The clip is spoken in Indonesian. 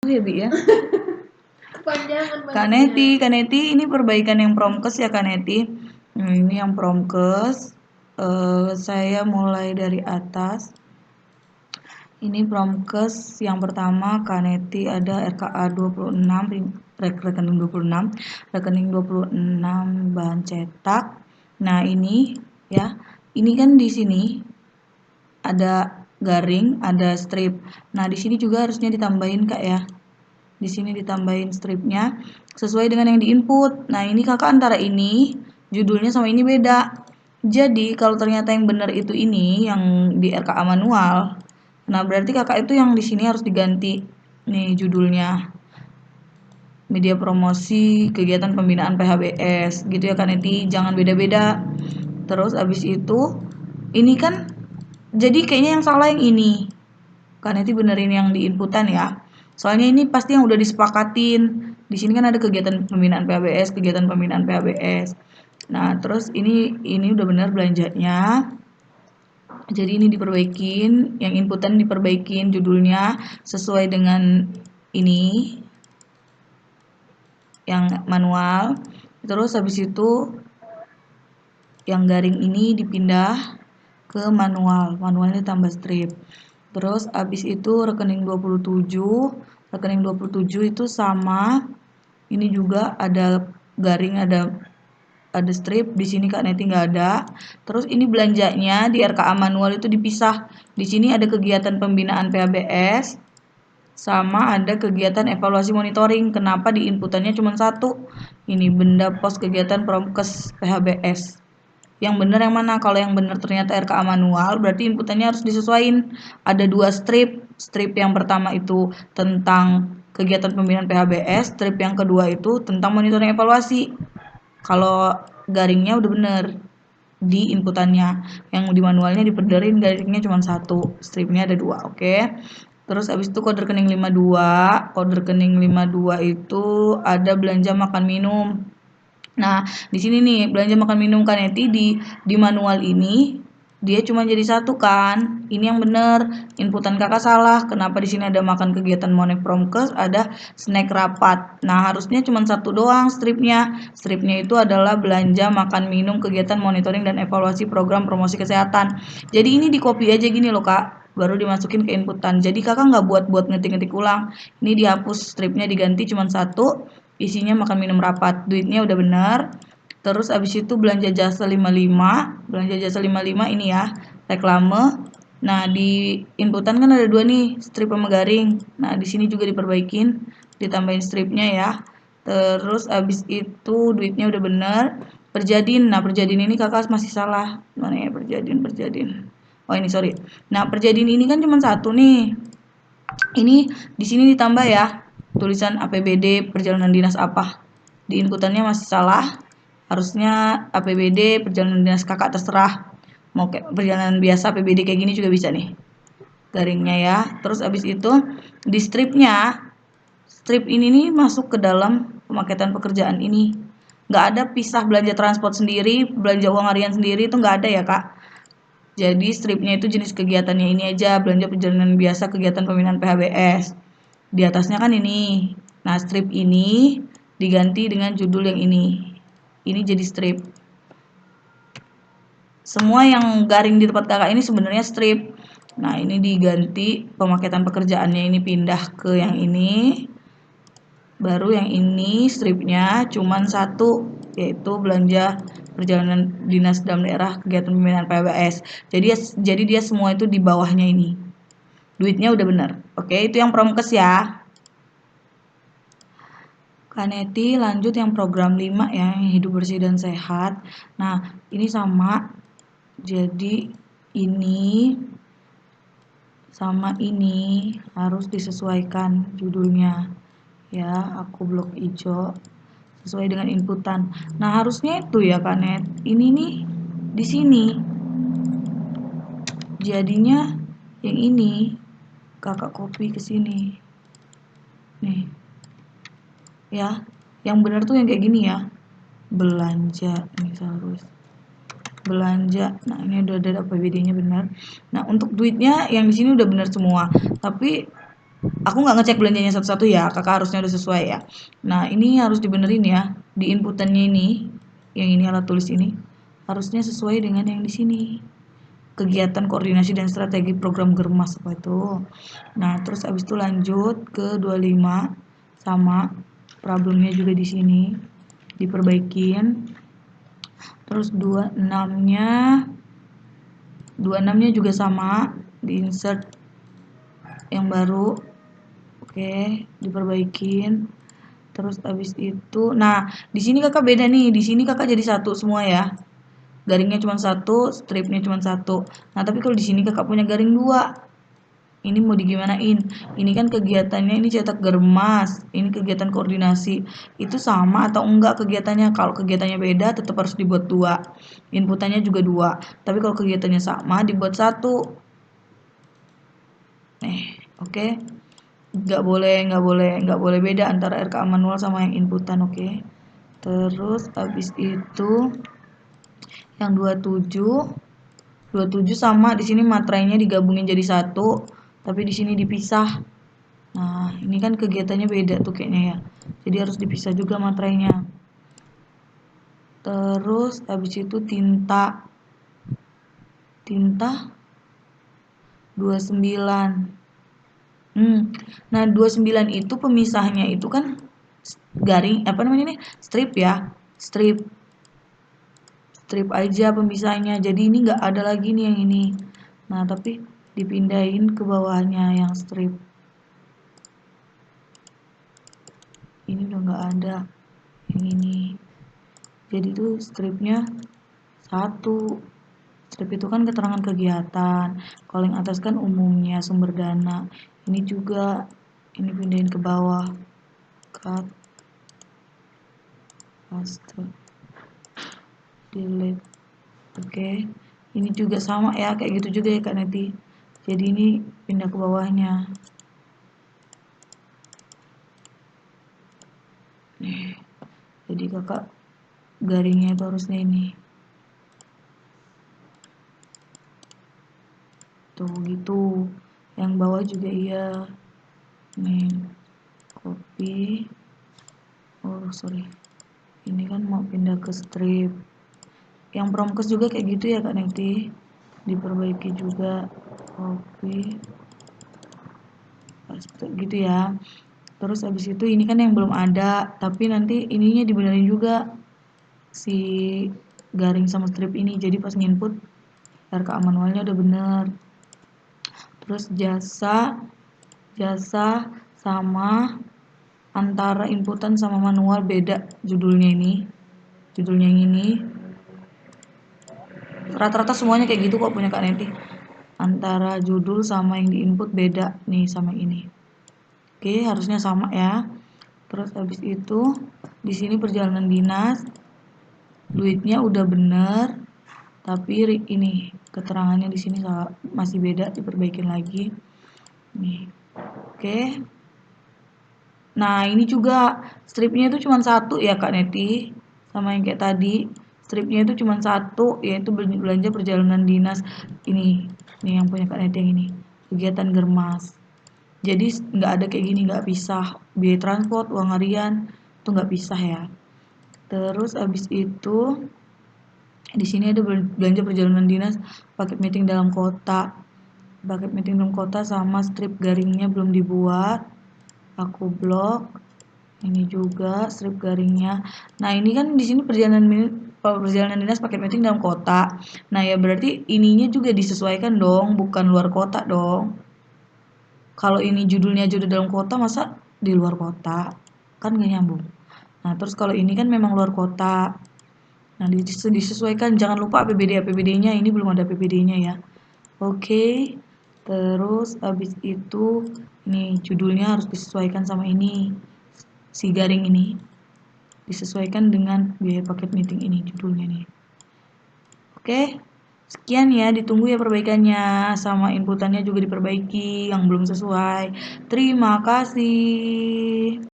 ya Bi ya. Panjangan Kaneti ini perbaikan yang promkes ya Kaneti. Ini yang promkes. Saya mulai dari atas. Ini promkes yang pertama Kaneti ada RKA 26 rekening 26, rekening 26 bahan cetak. Nah, ini ya. Ini kan di sini ada garing, ada strip. Nah, di sini juga harusnya ditambahin Kak ya. Di sini ditambahin stripnya sesuai dengan yang diinput. Nah, ini Kakak antara ini judulnya sama ini beda. Jadi, kalau ternyata yang benar itu ini yang di RKA manual, nah, berarti Kakak itu yang di sini harus diganti nih judulnya. Media promosi kegiatan pembinaan PHBS gitu ya kan Eti, jangan beda-beda. Terus abis itu ini kan jadi kayaknya yang salah yang ini. Kan Eti benerin yang di inputan ya. Soalnya ini pasti yang udah disepakatin. Di sini kan ada kegiatan pembinaan PHBS, kegiatan pembinaan PHBS. Nah, terus ini udah benar belanjanya. Jadi ini diperbaikin, yang inputan diperbaikin judulnya sesuai dengan ini yang manual. Terus habis itu yang garing ini dipindah ke manual, manualnya tambah strip. Terus habis itu rekening 27 itu sama ini juga ada garing, ada strip. Di sini Kak Neti nggak ada. Terus ini belanjanya di RKA manual itu dipisah. Di sini ada kegiatan pembinaan PHBS sama ada kegiatan evaluasi monitoring. Kenapa di inputannya cuma satu? Ini benda pos kegiatan promkes PHBS. Yang benar yang mana? Kalau yang benar ternyata RKA manual, berarti inputannya harus disesuaikan. Ada 2 strip. Strip yang pertama itu tentang kegiatan pembinaan PHBS, strip yang kedua itu tentang monitoring evaluasi. Kalau garingnya udah bener di inputannya, yang di manualnya diperderin garingnya cuma satu, stripnya ada 2, oke. Terus abis itu kode rekening 52, kode rekening 52 itu ada belanja makan minum. Nah, di sini nih belanja makan minum Kaneti di manual ini dia cuma jadi satu kan. Ini yang bener. Inputan Kakak salah. Kenapa di sini ada makan kegiatan Monek Promkes, ada snack rapat. Nah, harusnya cuma satu doang stripnya. Stripnya itu adalah belanja makan minum kegiatan monitoring dan evaluasi program promosi kesehatan. Jadi ini di copy aja gini loh Kak, baru dimasukin ke inputan. Jadi Kakak nggak buat ngetik-ngetik ulang. Ini dihapus, stripnya diganti cuma satu. Isinya makan minum rapat, duitnya udah benar. Terus abis itu belanja jasa 55, belanja jasa 55 ini ya, reklame. Nah, di inputan kan ada 2 nih, strip sama garing. Nah, di sini juga diperbaikin, ditambahin stripnya ya. Terus abis itu duitnya udah benar. Perjadin, nah perjadin ini Kakak masih salah. Mana ya perjadin. Oh, ini sorry. Nah, perjadin ini kan cuma satu nih. Ini di sini ditambah ya, tulisan APBD perjalanan dinas apa. Di inputannya masih salah. Harusnya APBD perjalanan dinas Kakak, terserah. Mau kayak perjalanan biasa APBD kayak gini juga bisa nih. Garingnya ya. Terus abis itu di stripnya, strip ini nih masuk ke dalam pemaketan pekerjaan ini. Nggak ada pisah belanja transport sendiri, belanja uang harian sendiri, itu nggak ada ya Kak. Jadi stripnya itu jenis kegiatannya ini aja, belanja perjalanan biasa kegiatan pembinaan PHBS. Di atasnya kan ini. Nah, strip ini diganti dengan judul yang ini. Ini jadi strip. Semua yang garing di tempat Kakak ini sebenarnya strip. Nah, ini diganti pemaketan pekerjaannya ini pindah ke yang ini. Baru yang ini stripnya cuman satu, yaitu belanja perjalanan dinas dalam daerah kegiatan pembinaan PHBS. Jadi dia semua itu di bawahnya ini. Duitnya udah benar. Oke, itu yang promkes ya. Kaneti lanjut yang program 5 ya, yang hidup bersih dan sehat. Nah, ini sama. Jadi ini sama ini harus disesuaikan judulnya. Ya, aku blok hijau sesuai dengan inputan. Nah, harusnya itu ya Kanet. Ini nih di sini. Jadinya yang ini Kakak copy ke sini. Nih. Ya, yang benar tuh yang kayak gini ya. Belanja ini harus belanja. Nah, ini udah ada APBD-nya benar. Nah, untuk duitnya yang di sini udah benar semua. Tapi Aku nggak ngecek belanjanya satu-satu ya, kakak harusnya udah sesuai ya. Nah ini harus dibenerin ya, di inputannya ini, yang ini alat tulis ini, harusnya sesuai dengan yang di sini. Kegiatan koordinasi dan strategi program Germas apa itu. Nah terus abis itu lanjut ke 25, sama problemnya juga di sini diperbaikin. Terus 26-nya juga sama, di insert yang baru. Oke, diperbaikin. Terus abis itu, nah di sini kakak beda nih, di sini kakak jadi satu semua ya. Garingnya cuma satu, stripnya cuma satu. Nah tapi kalau di sini kakak punya garing dua, ini mau digimanain? Ini kan kegiatannya ini cetak germas, ini kegiatan koordinasi. Itu sama atau enggak kegiatannya? Kalau kegiatannya beda, tetap harus dibuat dua. Inputannya juga dua. Tapi kalau kegiatannya sama, dibuat satu. Oke. Nggak boleh beda antara RKA manual sama yang inputan, oke. Terus habis itu yang 27 sama di sini materainya digabungin jadi satu, tapi di sini dipisah. Nah, ini kan kegiatannya beda tuh kayaknya ya. Jadi harus dipisah juga materainya. Terus habis itu tinta 29. Nah 29 itu pemisahnya itu kan garing apa namanya nih, strip ya, strip aja pemisahnya, jadi ini nggak ada lagi nih yang ini. Nah tapi dipindahin ke bawahnya yang strip ini udah nggak ada yang ini, jadi tuh stripnya satu. Strip itu kan keterangan kegiatan, kalau yang atas kan umumnya sumber dana. Ini juga, ini pindahin ke bawah, cut, paste, delete. Oke, ini juga sama ya, kayak gitu juga ya Kak Neti. Jadi ini pindah ke bawahnya. Nih, jadi kakak garingnya itu harusnya ini. Tuh gitu. Yang bawah juga iya. Nih, copy. Oh sorry. Ini kan mau pindah ke strip. Yang promkes juga kayak gitu ya Kak Neti. Diperbaiki juga. Copy. Gitu ya. Terus habis itu ini kan yang belum ada, tapi nanti ininya dibenerin juga si garing sama strip ini. Jadi pas nginput RKA manualnya udah bener. Terus jasa sama antara inputan sama manual beda judulnya ini. Judulnya yang ini. Rata-rata semuanya kayak gitu kok punya Kak Neti. Antara judul sama yang diinput beda nih sama ini. Oke, harusnya sama ya. Terus habis itu di sini perjalanan dinas, duitnya udah bener, tapi ini keterangannya di sini masih beda, diperbaikin lagi. Nih, oke. Nah ini juga stripnya itu cuma satu ya Kak Neti, sama yang kayak tadi. Stripnya itu cuma satu, yaitu belanja perjalanan dinas. Ini yang punya Kak Neti yang ini, kegiatan germas. Jadi nggak ada kayak gini, nggak pisah. Biaya transport, uang harian itu nggak pisah ya. Terus abis itu di sini ada belanja perjalanan dinas, paket meeting dalam kota. Paket meeting dalam kota sama strip garingnya belum dibuat. Aku blok. Ini juga strip garingnya. Nah ini kan di sini perjalanan dinas paket meeting dalam kota. Nah ya berarti ininya juga disesuaikan dong, bukan luar kota dong. Kalau ini judulnya aja udah dalam kota, masa di luar kota? Kan gak nyambung. Nah terus kalau ini kan memang luar kota. Nah disesuaikan, jangan lupa APBD-nya, ini belum ada APBD-nya ya. Oke, terus habis itu ini judulnya harus disesuaikan sama ini, si garing ini disesuaikan dengan biaya paket meeting ini judulnya nih. Oke, sekian ya, ditunggu ya perbaikannya, sama inputannya juga diperbaiki yang belum sesuai. Terima kasih.